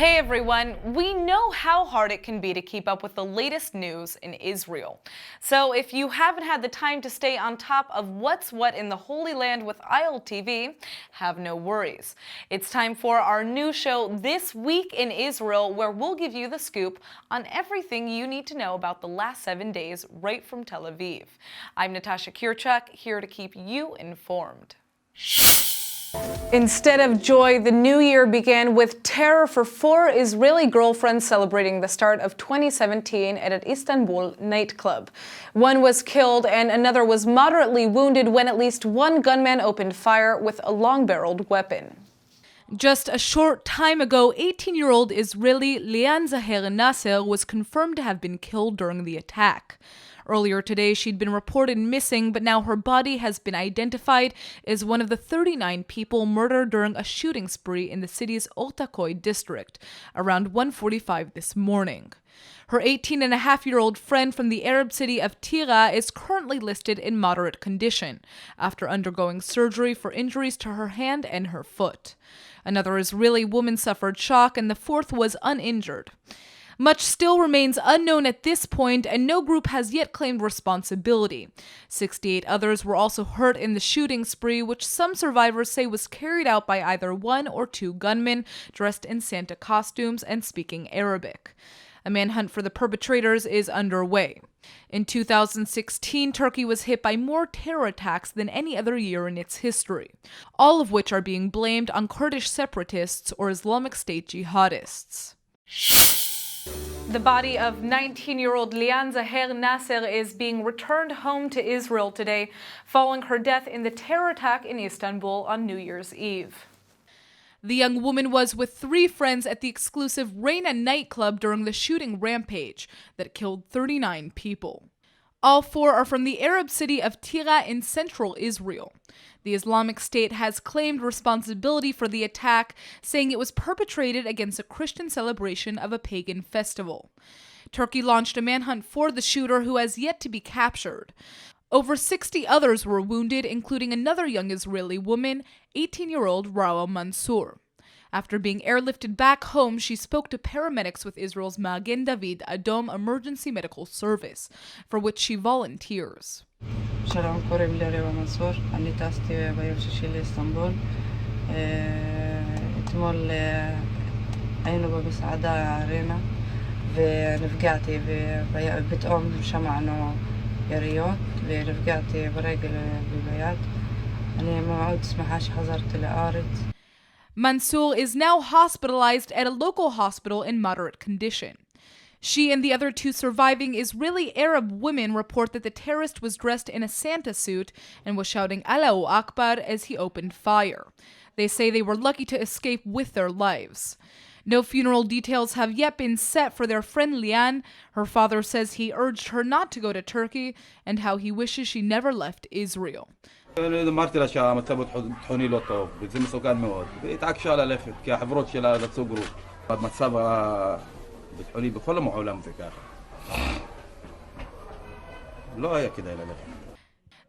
Hey everyone, we know how hard it can be to keep up with the latest news in Israel. So if you haven't had the time to stay on top of what's what in the Holy Land with ILTV, have no worries. It's time for our new show, This Week in Israel, where we'll give you the scoop on everything you need to know about the last 7 days right from Tel Aviv. I'm Natasha Kirchuk, here to keep you informed. Instead of joy, the new year began with terror for 4 Israeli girlfriends celebrating the start of 2017 at an Istanbul nightclub. One was killed and another was moderately wounded when at least one gunman opened fire with a long-barreled weapon. Just a short time ago, 18-year-old Israeli Lian Zaher Nasser was confirmed to have been killed during the attack. Earlier today, she'd been reported missing, but now her body has been identified as one of the 39 people murdered during a shooting spree in the city's Ortaköy district around 1:45 this morning. Her 18-and-a-half-year-old friend from the Arab city of Tira is currently listed in moderate condition after undergoing surgery for injuries to her hand and her foot. Another Israeli woman suffered shock, and the fourth was uninjured. Much still remains unknown at this point, and no group has yet claimed responsibility. 68 others were also hurt in the shooting spree, which some survivors say was carried out by either 1 or 2 gunmen dressed in Santa costumes and speaking Arabic. A manhunt for the perpetrators is underway. In 2016, Turkey was hit by more terror attacks than any other year in its history, all of which are being blamed on Kurdish separatists or Islamic State jihadists. The body of 19-year-old Lian Zaher Nasser is being returned home to Israel today following her death in the terror attack in Istanbul on New Year's Eve. The young woman was with 3 friends at the exclusive Reina nightclub during the shooting rampage that killed 39 people. All 4 are from the Arab city of Tira in central Israel. The Islamic State has claimed responsibility for the attack, saying it was perpetrated against a Christian celebration of a pagan festival. Turkey launched a manhunt for the shooter, who has yet to be captured. Over 60 others were wounded, including another young Israeli woman, 18-year-old Rawa Mansour. After being airlifted back home, she spoke to paramedics with Israel's Magen David Adom Emergency Medical Service, for which she volunteers. שלום, קוראים לי רवा מנסור, אני טסתי ביום שישי לאיסטנבול. אתמול היינו במסעדה ארינה ונפגעתי ופתאום שמענו יריות ונפגעתי ברגל וביד. אני מאוד שמחה שחזרתי לארץ. Mansour is now hospitalized at a local hospital in moderate condition. She and the other 2 surviving Israeli Arab women report that the terrorist was dressed in a Santa suit and was shouting Allahu Akbar as he opened fire. They say they were lucky to escape with their lives. No funeral details have yet been set for their friend Lian. Her father says he urged her not to go to Turkey and how he wishes she never left Israel. אמרתי לה שהמצב הביטחוני לא טוב, וזה מסוכן מאוד. והתעקשה ללכת, כי החברות שלה רצו גרוף. המצב הביטחוני בכל העולם זה ככה. לא היה כדאי ללכת.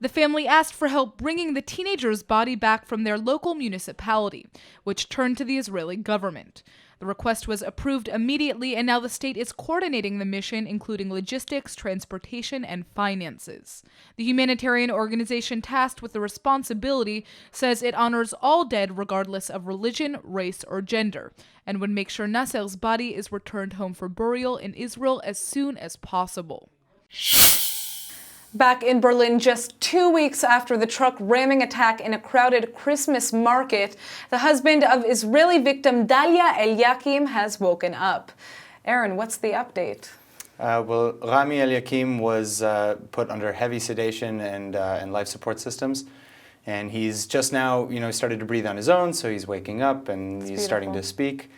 The family asked for help bringing the teenager's body back from their local municipality, which turned to the Israeli government. The request was approved immediately, and now the state is coordinating the mission, including logistics, transportation, and finances. The humanitarian organization tasked with the responsibility says it honors all dead regardless of religion, race, or gender, and would make sure Nasser's body is returned home for burial in Israel as soon as possible. Back in Berlin, just 2 weeks after the truck ramming attack in a crowded Christmas market, the husband of Israeli victim Dalia Eliakim has woken up. Aaron, what's the update? Well, Rami Eliakim was put under heavy sedation and life support systems. And he's just now, started to breathe on his own, so he's waking up and he's starting to speak.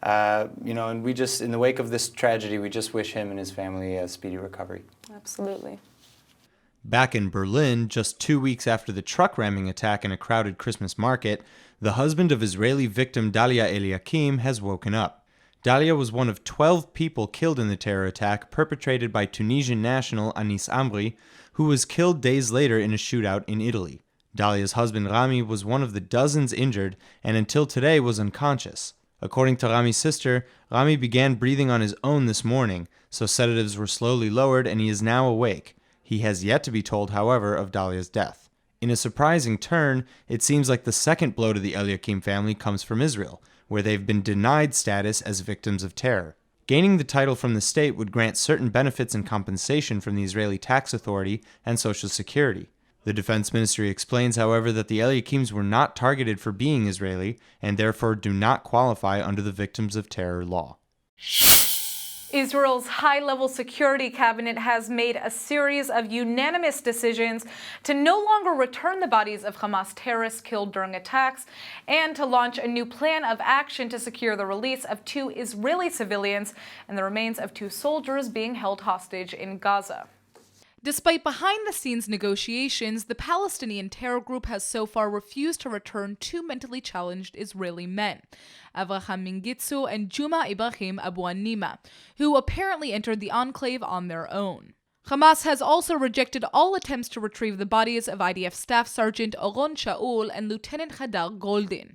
And we just, in the wake of this tragedy, we just wish him and his family a speedy recovery. Absolutely. Back in Berlin, just 2 weeks after the truck ramming attack in a crowded Christmas market, the husband of Israeli victim Dalia Eliakim has woken up. Dalia was one of 12 people killed in the terror attack perpetrated by Tunisian national Anis Amri, who was killed days later in a shootout in Italy. Dalia's husband Rami was one of the dozens injured and until today was unconscious. According to Rami's sister, Rami began breathing on his own this morning, so sedatives were slowly lowered and he is now awake. He has yet to be told, however, of Dalia's death. In a surprising turn, it seems like the second blow to the Eliakim family comes from Israel, where they've been denied status as victims of terror. Gaining the title from the state would grant certain benefits and compensation from the Israeli tax authority and Social Security. The Defense Ministry explains, however, that the Eliakims were not targeted for being Israeli and therefore do not qualify under the Victims of Terror law. Israel's high-level security cabinet has made a series of unanimous decisions to no longer return the bodies of Hamas terrorists killed during attacks and to launch a new plan of action to secure the release of 2 Israeli civilians and the remains of 2 soldiers being held hostage in Gaza. Despite behind-the-scenes negotiations, the Palestinian terror group has so far refused to return 2 mentally challenged Israeli men, Avraham Mingitzu and Juma Ibrahim Abu Anima, who apparently entered the enclave on their own. Hamas has also rejected all attempts to retrieve the bodies of IDF Staff Sergeant Oron Shaul and Lieutenant Hadar Goldin.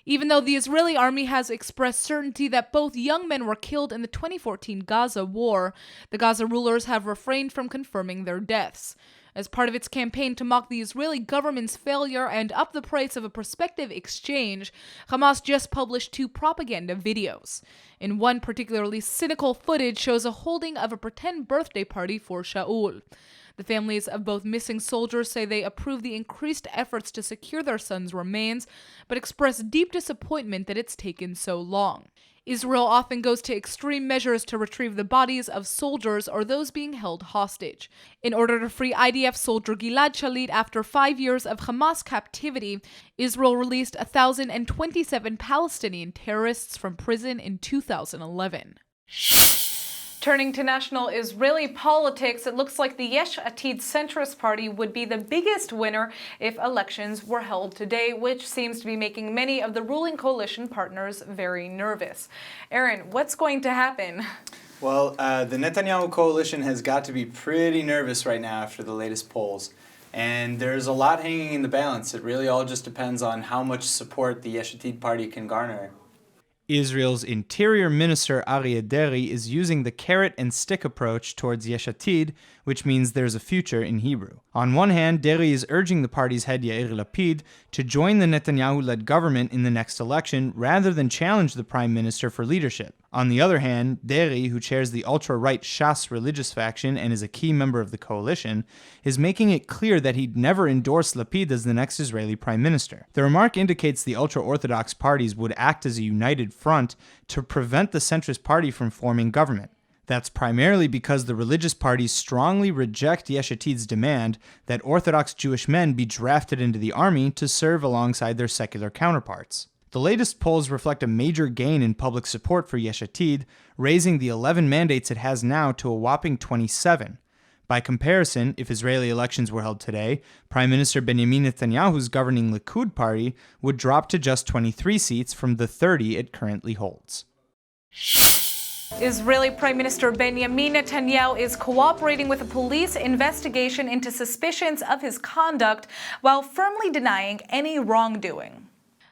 Even though the Israeli army has expressed certainty that both young men were killed in the 2014 Gaza war, the Gaza rulers have refrained from confirming their deaths. As part of its campaign to mock the Israeli government's failure and up the price of a prospective exchange, Hamas just published 2 propaganda videos. In one, particularly cynical footage shows a holding of a pretend birthday party for Shaul. The families of both missing soldiers say they approve the increased efforts to secure their son's remains, but express deep disappointment that it's taken so long. Israel often goes to extreme measures to retrieve the bodies of soldiers or those being held hostage. In order to free IDF soldier Gilad Shalit after 5 years of Hamas captivity, Israel released 1,027 Palestinian terrorists from prison in 2011. Turning to national Israeli politics, it looks like the Yesh Atid centrist party would be the biggest winner if elections were held today, which seems to be making many of the ruling coalition partners very nervous. Aaron, what's going to happen? Well, the Netanyahu coalition has got to be pretty nervous right now after the latest polls. And there's a lot hanging in the balance. It really all just depends on how much support the Yesh Atid party can garner. Israel's Interior Minister Aryeh Deri is using the carrot and stick approach towards Yesh Atid, which means there's a future in Hebrew. On one hand, Deri is urging the party's head Yair Lapid to join the Netanyahu-led government in the next election rather than challenge the prime minister for leadership. On the other hand, Deri, who chairs the ultra-right Shas religious faction and is a key member of the coalition, is making it clear that he'd never endorse Lapid as the next Israeli prime minister. The remark indicates the ultra-Orthodox parties would act as a united front to prevent the centrist party from forming government. That's primarily because the religious parties strongly reject Yesh Atid's demand that Orthodox Jewish men be drafted into the army to serve alongside their secular counterparts. The latest polls reflect a major gain in public support for Yesh Atid, raising the 11 mandates it has now to a whopping 27. By comparison, if Israeli elections were held today, Prime Minister Benjamin Netanyahu's governing Likud party would drop to just 23 seats from the 30 it currently holds. Israeli Prime Minister Benjamin Netanyahu is cooperating with a police investigation into suspicions of his conduct while firmly denying any wrongdoing.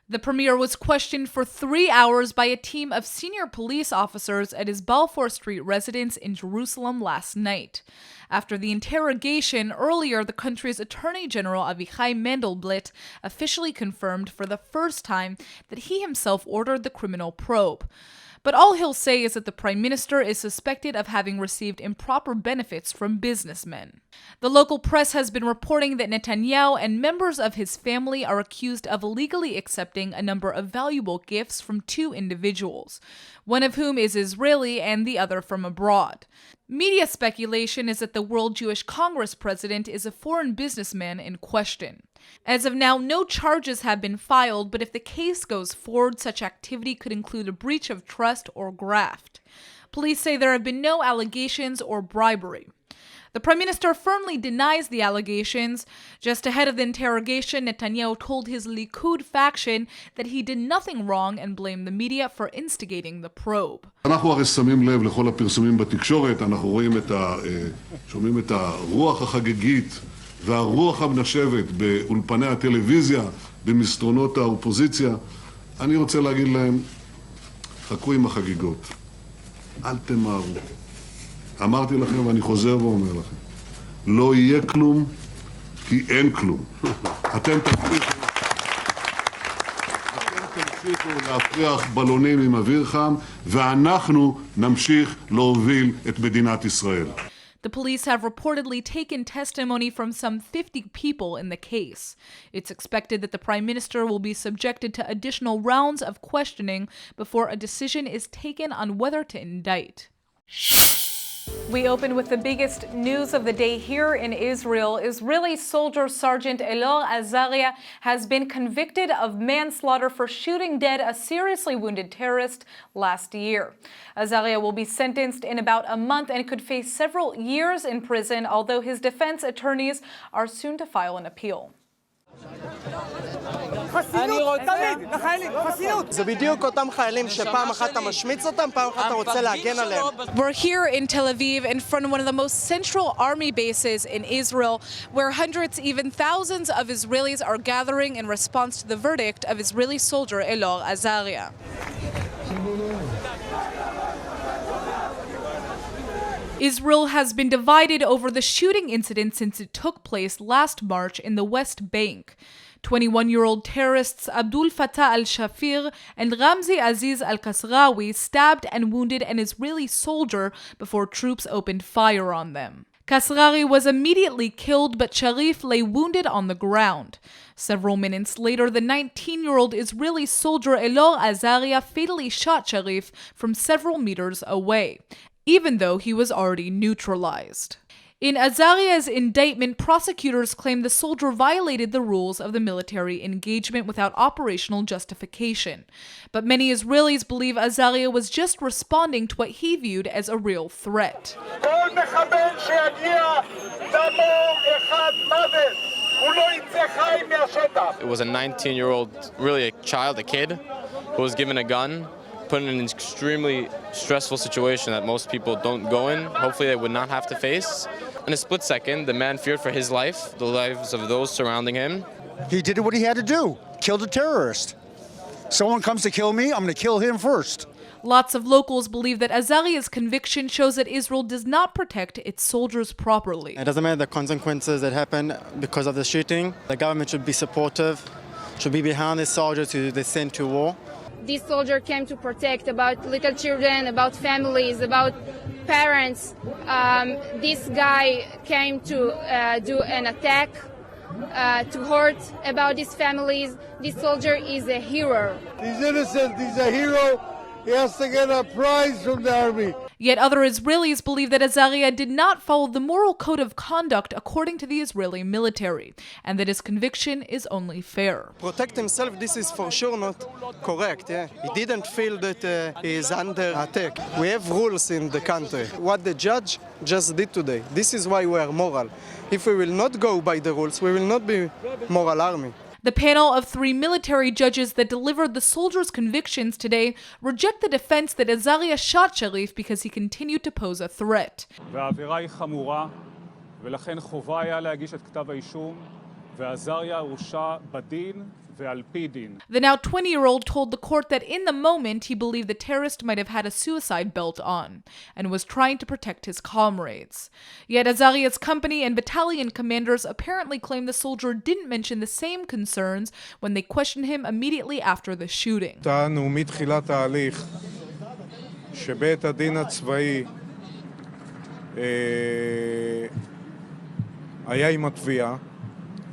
The premier was questioned for 3 hours by a team of senior police officers at his Balfour Street residence in Jerusalem last night. After the interrogation, earlier the country's Attorney General Avichai Mandelblit officially confirmed for the first time that he himself ordered the criminal probe. But all he'll say is that the prime minister is suspected of having received improper benefits from businessmen. The local press has been reporting that Netanyahu and members of his family are accused of illegally accepting a number of valuable gifts from 2 individuals, one of whom is Israeli and the other from abroad. Media speculation is that the World Jewish Congress president is a foreign businessman in question. As of now, no charges have been filed, but if the case goes forward, such activity could include a breach of trust or graft. Police say there have been no allegations or bribery. The prime minister firmly denies the allegations. Just ahead of the interrogation, Netanyahu told his Likud faction that he did nothing wrong and blamed the media for instigating the probe. אנחנו הרי שמים לב לכל הפרסומים בתקשורת, אנחנו רואים שומעים את הרוח החגיגית והרוח המנשבת באולפני הטלוויזיה, במסדרונות האופוזיציה. אני רוצה להגיד להם, חכו עם החגיגות. אל תמהרו. אמרתי לכם ואני חוזר ואומר לכם, לא יהיה כלום כי אין כלום. אתם תמשיכו להפריח בלונים עם אוויר חם, ואנחנו נמשיך להוביל את מדינת ישראל. The police have reportedly taken testimony from some 50 people in the case. It's expected that the Prime Minister will be subjected to additional rounds of questioning before a decision is taken on whether to indict. We open with the biggest news of the day here in Israel. Israeli soldier Sergeant Elor Azaria has been convicted of manslaughter for shooting dead a seriously wounded terrorist last year. Azaria will be sentenced in about a month and could face several years in prison, although his defense attorneys are soon to file an appeal. זה בדיוק אותם חיילים שפעם אחת אתה משמיץ אותם, פעם אחת אתה רוצה להגן עליהם. We're here in Tel Aviv in front of one of the most central army bases in Israel, where hundreds, even thousands of Israelis are gathering in response to the verdict of Israeli soldier Elor Azaria. Israel has been divided over the shooting incident since it took place last March in the West Bank. 21-year-old terrorists Abdul Fattah al-Shafir and Ramzi Aziz al-Kasrawi stabbed and wounded an Israeli soldier before troops opened fire on them. Kasrawi was immediately killed, but Sharif lay wounded on the ground. Several minutes later, the 19-year-old Israeli soldier Elor Azaria fatally shot Sharif from several meters away, even though he was already neutralized. In Azaria's indictment, prosecutors claim the soldier violated the rules of the military engagement without operational justification. But many Israelis believe Azaria was just responding to what he viewed as a real threat. It was a 19-year-old, really a child, a kid, who was given a gun, put in an extremely stressful situation that most people don't go in. Hopefully they would not have to face. In a split second, the man feared for his life, the lives of those surrounding him. He did what he had to do, killed a terrorist. Someone comes to kill me, I'm going to kill him first. Lots of locals believe that Azaria's conviction shows that Israel does not protect its soldiers properly. It doesn't matter the consequences that happen because of the shooting. The government should be supportive, should be behind the soldiers who they send to war. This soldier came to protect about little children, about families, about parents. This guy came to do an attack, to hurt about these families. This soldier is a hero. He's innocent, he's a hero. He has to get a prize from the army. Yet other Israelis believe that Azaria did not follow the moral code of conduct according to the Israeli military, and that his conviction is only fair. Protect himself, this is for sure not correct. Yeah? He didn't feel that he is under attack. We have rules in the country. What the judge just did today, this is why we are moral. If we will not go by the rules, we will not be moral army. The panel of 3 military judges that delivered the soldiers' convictions today reject the defense that Azaria shot Sharif because he continued to pose a threat. והעבירה היא חמורה, ולכן חובה היה להגיש את כתב האישום, ועזריה הורשע בדין ועל פי דין. The now 20-year-old told the court that in the moment he believed the terrorist might have had a suicide belt on and was trying to protect his comrades. Yet Azaria's company and battalion commanders apparently claim the soldier didn't mention the same concerns when they questioned him immediately after the shooting. טענו מתחילת ההליך שבית הדין הצבאי היה עם התביעה,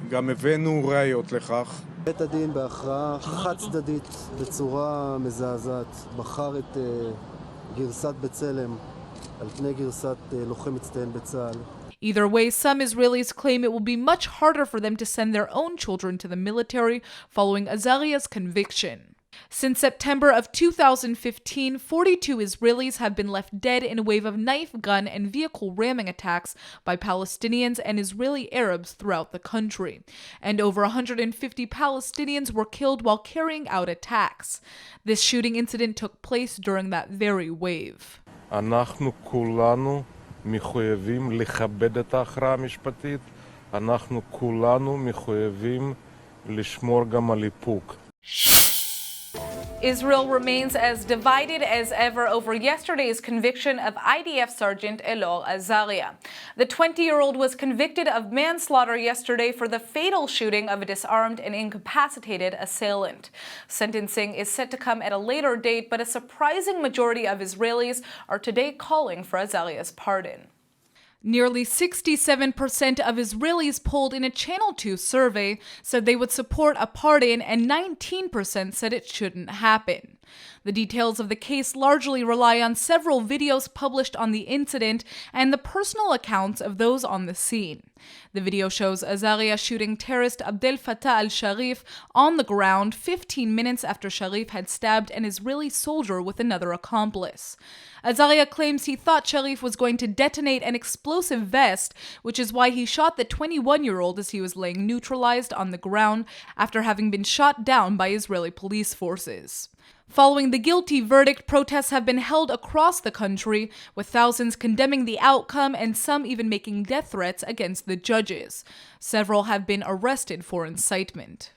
גם הבאנו ראיות לכך. בית הדין בהכרעה חד צדדית בצורה מזעזעת בחר את גרסת בצלם על פני גרסת לוחם מצטיין בצה"ל. Either way, some Israelis claim it will be much harder for them to send their own children to the military following Azaria's conviction. Since September of 2015, 42 Israelis have been left dead in a wave of knife, gun, and vehicle ramming attacks by Palestinians and Israeli Arabs throughout the country. And over 150 Palestinians were killed while carrying out attacks. This shooting incident took place during that very wave. אנחנו כולנו מחויבים לכבד את ההכרעה המשפטית. אנחנו כולנו מחויבים לשמור גם על איפוק. Israel remains as divided as ever over yesterday's conviction of IDF Sergeant Elor Azaria. The 20-year-old was convicted of manslaughter yesterday for the fatal shooting of a disarmed and incapacitated assailant. Sentencing is set to come at a later date, but a surprising majority of Israelis are today calling for Azaria's pardon. Nearly 67% of Israelis polled in a Channel 2 survey said they would support a pardon, and 19% said it shouldn't happen. The details of the case largely rely on several videos published on the incident and the personal accounts of those on the scene. The video shows Azaria shooting terrorist Abdel Fattah al-Sharif on the ground 15 minutes after Sharif had stabbed an Israeli soldier with another accomplice. Azaria claims he thought Sharif was going to detonate an explosive vest, which is why he shot the 21-year-old as he was laying neutralized on the ground after having been shot down by Israeli police forces. Following the guilty verdict, protests have been held across the country, with thousands condemning the outcome and some even making death threats against the judges. Several have been arrested for incitement.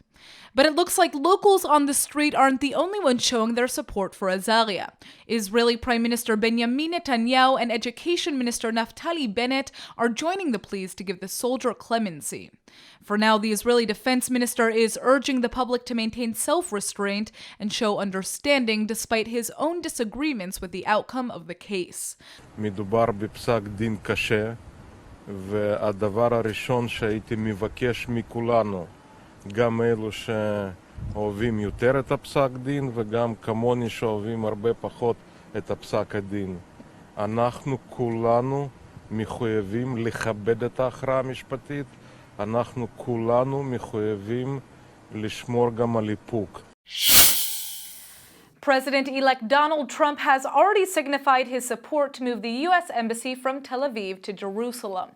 But it looks like locals on the street aren't the only ones showing their support for Azaria. Israeli Prime Minister Benjamin Netanyahu and Education Minister Naftali Bennett are joining the pleas to give the soldier clemency. For now, the Israeli Defense Minister is urging the public to maintain self-restraint and show understanding despite his own disagreements with the outcome of the case. מדובר בפסק דין קשה, והדבר הראשון שהייתי מבקש מכולנו, גם אלו שאוהבים יותר את הפסק דין וגם כמוני שאוהבים הרבה פחות את הפסק הדין. אנחנו כולנו מחויבים לכבד את ההכרעה המשפטית, אנחנו כולנו מחויבים לשמור גם על איפוק. President-elect Donald Trump has already signified his support to move the U.S. Embassy from Tel Aviv to Jerusalem.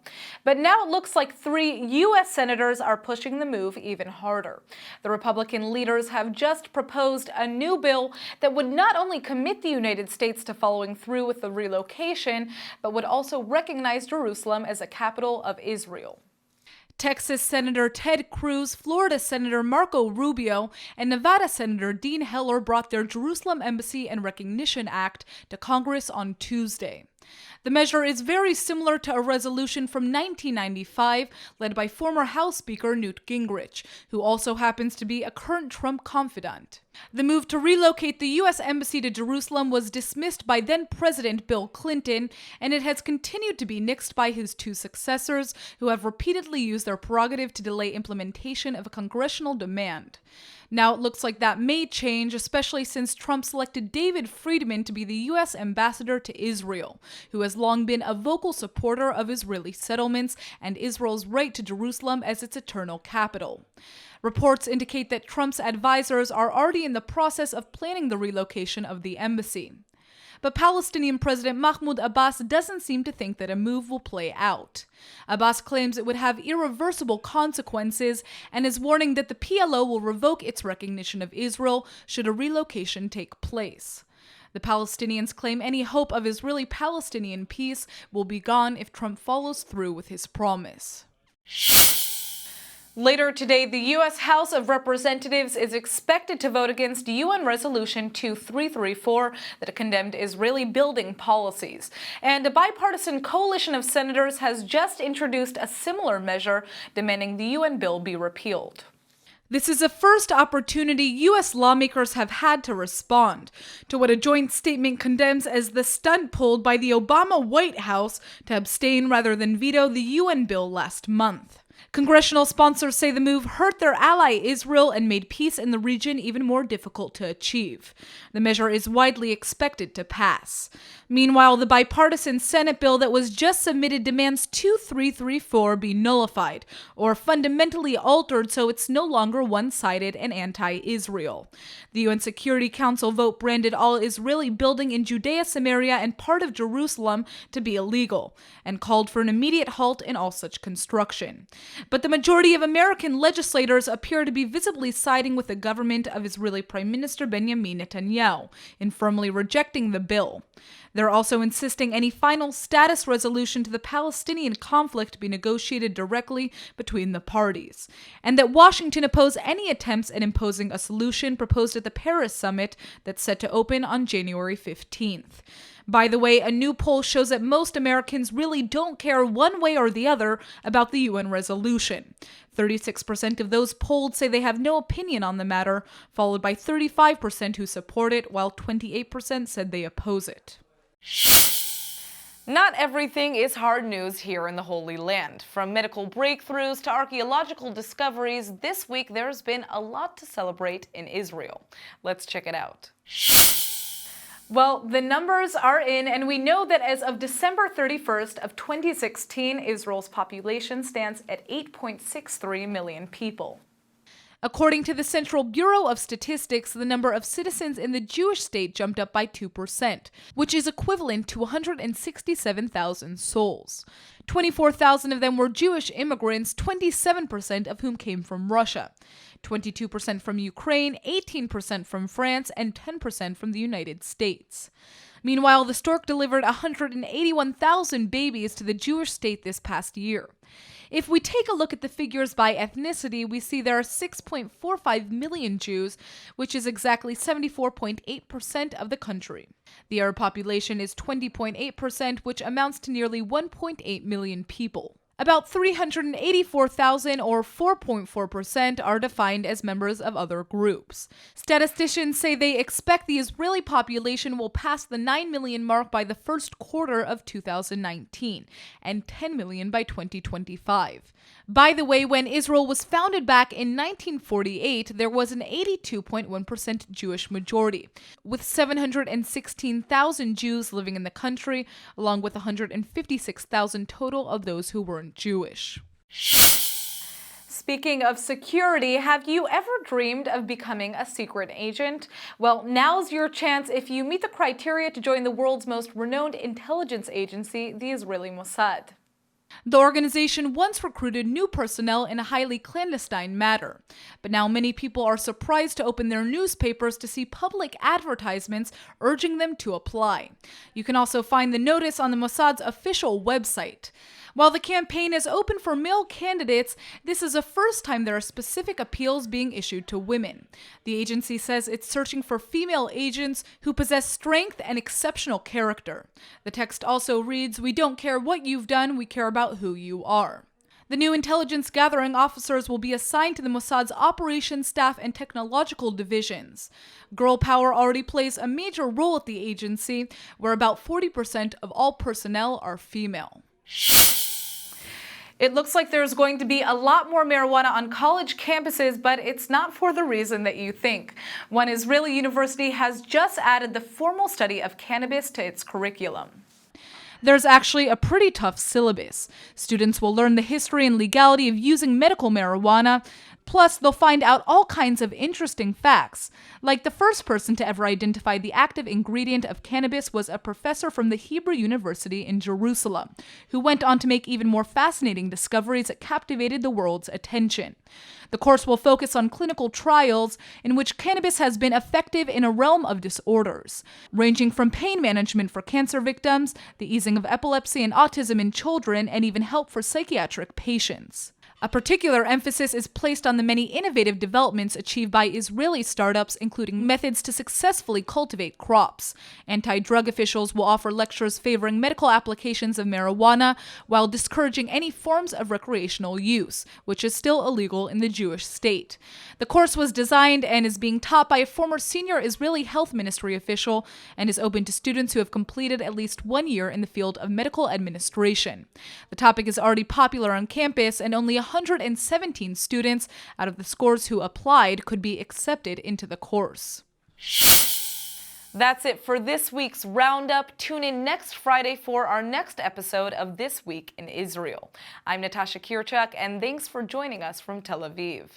But now it looks like 3 U.S. senators are pushing the move even harder. The Republican leaders have just proposed a new bill that would not only commit the United States to following through with the relocation, but would also recognize Jerusalem as a capital of Israel. Texas Senator Ted Cruz, Florida Senator Marco Rubio, and Nevada Senator Dean Heller brought their Jerusalem Embassy and Recognition Act to Congress on Tuesday. The measure is very similar to a resolution from 1995 led by former House Speaker Newt Gingrich, who also happens to be a current Trump confidant. The move to relocate the U.S. Embassy to Jerusalem was dismissed by then-President Bill Clinton, and it has continued to be nixed by his 2 successors, who have repeatedly used their prerogative to delay implementation of a congressional demand. Now it looks like that may change, especially since Trump selected David Friedman to be the U.S. ambassador to Israel, who has long been a vocal supporter of Israeli settlements and Israel's right to Jerusalem as its eternal capital. Reports indicate that Trump's advisors are already in the process of planning the relocation of the embassy. But Palestinian President Mahmoud Abbas doesn't seem to think that a move will play out. Abbas claims it would have irreversible consequences and is warning that the PLO will revoke its recognition of Israel should a relocation take place. The Palestinians claim any hope of Israeli-Palestinian peace will be gone if Trump follows through with his promise. Later today, the U.S. House of Representatives is expected to vote against UN Resolution 2334 that condemned Israeli building policies. And a bipartisan coalition of senators has just introduced a similar measure demanding the UN bill be repealed. This is a first opportunity U.S. lawmakers have had to respond to what a joint statement condemns as the stunt pulled by the Obama White House to abstain rather than veto the UN bill last month. Congressional sponsors say the move hurt their ally Israel and made peace in the region even more difficult to achieve. The measure is widely expected to pass. Meanwhile, the bipartisan Senate bill that was just submitted demands 2334 be nullified or fundamentally altered so it's no longer one-sided and anti-Israel. The UN Security Council vote branded all Israeli building in Judea, Samaria, and part of Jerusalem to be illegal and called for an immediate halt in all such construction. But the majority of American legislators appear to be visibly siding with the government of Israeli Prime Minister Benjamin Netanyahu in firmly rejecting the bill. They're also insisting any final status resolution to the Palestinian conflict be negotiated directly between the parties, and that Washington oppose any attempts at imposing a solution proposed at the Paris summit that's set to open on January 15th. By the way, a new poll shows that most Americans really don't care one way or the other about the UN resolution. 36% of those polled say they have no opinion on the matter, followed by 35% who support it, while 28% said they oppose it. Not everything is hard news here in the Holy Land. From medical breakthroughs to archaeological discoveries, this week there's been a lot to celebrate in Israel. Let's check it out. Well, the numbers are in, and we know that as of December 31st of 2016, Israel's population stands at 8.63 million people. According to the Central Bureau of Statistics, the number of citizens in the Jewish state jumped up by 2%, which is equivalent to 167,000 souls. 24,000 of them were Jewish immigrants, 27% of whom came from Russia, 22% from Ukraine, 18% from France, and 10% from the United States. Meanwhile, the stork delivered 181,000 babies to the Jewish state this past year. If we take a look at the figures by ethnicity, we see there are 6.45 million Jews, which is exactly 74.8% of the country. The Arab population is 20.8%, which amounts to nearly 1.8 million people. About 384,000, or 4.4%, are defined as members of other groups. Statisticians say they expect the Israeli population will pass the 9 million mark by the first quarter of 2019, and 10 million by 2025. By the way, when Israel was founded back in 1948, there was an 82.1% Jewish majority, with 716,000 Jews living in the country, along with 156,000 total of those who weren't Jewish. Speaking of security, have you ever dreamed of becoming a secret agent? Well, now's your chance if you meet the criteria to join the world's most renowned intelligence agency, the Israeli Mossad. The organization once recruited new personnel in a highly clandestine manner, but now many people are surprised to open their newspapers to see public advertisements urging them to apply. You can also find the notice on the Mossad's official website. While the campaign is open for male candidates, this is the first time there are specific appeals being issued to women. The agency says it's searching for female agents who possess strength and exceptional character. The text also reads, "We don't care what you've done, we care about who you are." The new intelligence gathering officers will be assigned to the Mossad's operations staff and technological divisions. Girl power already plays a major role at the agency, where about 40% of all personnel are female. It looks like there's going to be a lot more marijuana on college campuses, but it's not for the reason that you think. One Israeli university has just added the formal study of cannabis to its curriculum. There's actually a pretty tough syllabus. Students will learn the history and legality of using medical marijuana. Plus, they'll find out all kinds of interesting facts, like the first person to ever identify the active ingredient of cannabis was a professor from the Hebrew University in Jerusalem, who went on to make even more fascinating discoveries that captivated the world's attention. The course will focus on clinical trials in which cannabis has been effective in a realm of disorders, ranging from pain management for cancer victims, the easing of epilepsy and autism in children, and even help for psychiatric patients. A particular emphasis is placed on the many innovative developments achieved by Israeli startups, including methods to successfully cultivate crops. Anti-drug officials will offer lectures favoring medical applications of marijuana while discouraging any forms of recreational use, which is still illegal in the Jewish state. The course was designed and is being taught by a former senior Israeli health ministry official and is open to students who have completed at least 1 year in the field of medical administration. The topic is already popular on campus, and only 117 students out of the scores who applied could be accepted into the course. That's it for this week's Roundup. Tune in next Friday for our next episode of This Week in Israel. I'm Natasha Kirchak, and thanks for joining us from Tel Aviv.